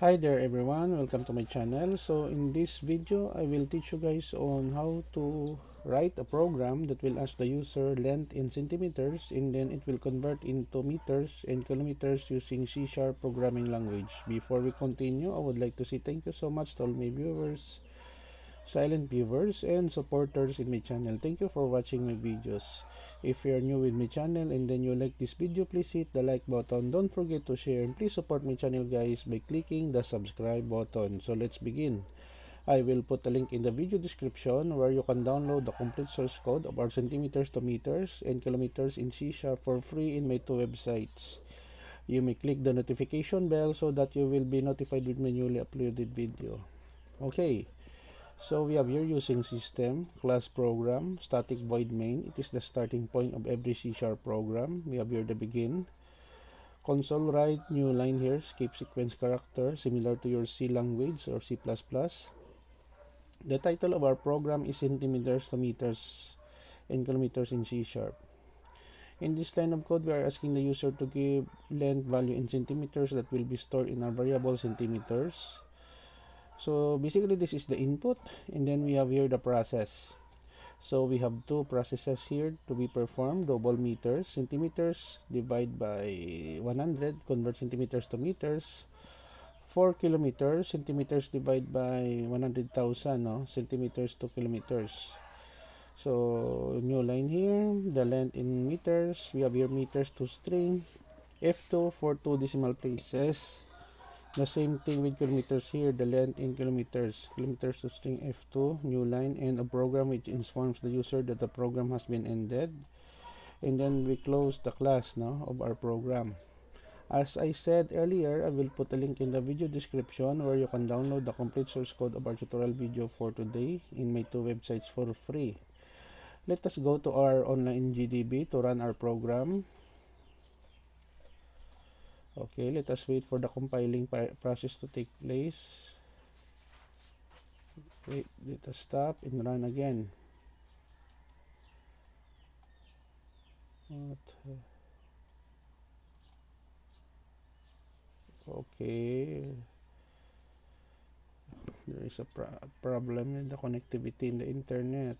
Hi there everyone, welcome to my channel. So in this video I will teach you guys on how to write a program that will ask the user length in centimeters, and then it will convert into meters and kilometers using C# programming language. Before we continue, I would like to say thank you so much to all my viewers, silent viewers, and supporters in my channel. Thank you for watching my videos. If you are new with my channel and then you like this video, please hit the like button. Don't forget to share, and please support my channel guys by clicking the subscribe button. So let's begin. I will put a link in the video description where you can download the complete source code of our centimeters to meters and kilometers in C# for free in my two websites. You may click the notification bell so that you will be notified with my newly uploaded video. Okay. So we have here using system, class program, static void main. It is the starting point of every C# program. We have here the begin. Console write new line here, skip sequence character, similar to your C language or C++. The title of our program is centimeters to meters and kilometers in C#. In this line of code, we are asking the user to give length value in centimeters that will be stored in our variable centimeters. So basically this is the input, and then we have here the process. So we have two processes here to be performed. Double meters, centimeters divide by 100, convert centimeters to meters. For kilometers, centimeters divide by 100,000, no? Centimeters to kilometers. So new line here, the length in meters. We have here meters to string, F2 for 2 decimal places. The same thing with kilometers here, the length in kilometers. Kilometers to string F2, new line, and a program which informs the user that the program has been ended. And then we close the class now of our program. As I said earlier, I will put a link in the video description where you can download the complete source code of our tutorial video for today in my two websites for free. Let us go to our online GDB to run our program. Okay, let us wait for the compiling process to take place. Wait, let us stop and run again. Okay, there is a problem in the connectivity in the internet.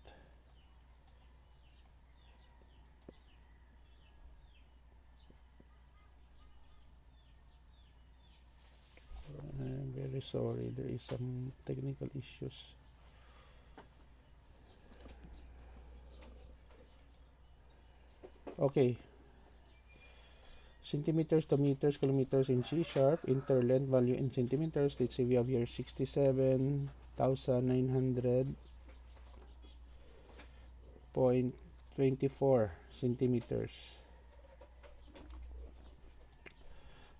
I'm very sorry, there is some technical issues. Okay, centimeters to meters, kilometers in C#, enter length value in centimeters. Let's say we have here 67,900.24 centimeters.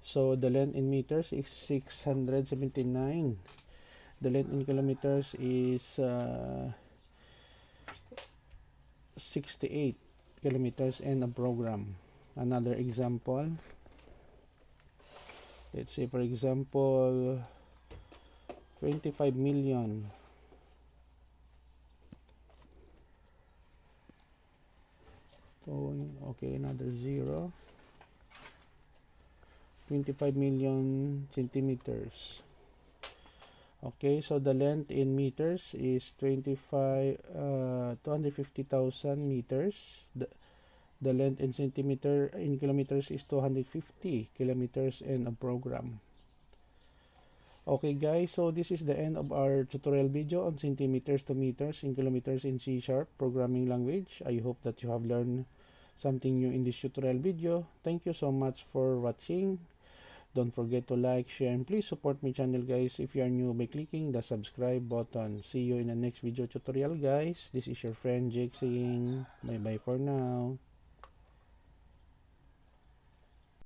So the length in meters is 679. The length in kilometers is 68 kilometers and a program. Another example, let's say for example 25 million. Okay, another 0. 25 million centimeters. Okay, so the length in meters is 250,000 meters. The length in kilometers is 250 kilometers and a program. Okay guys, so this is the end of our tutorial video on centimeters to meters in kilometers in C# programming language. I hope that you have learned something new in this tutorial video. Thank you so much for watching. Don't forget to like, share, and please support my channel guys if you are new by clicking the subscribe button. See you in the next video tutorial guys. This is your friend Jake saying bye bye for now.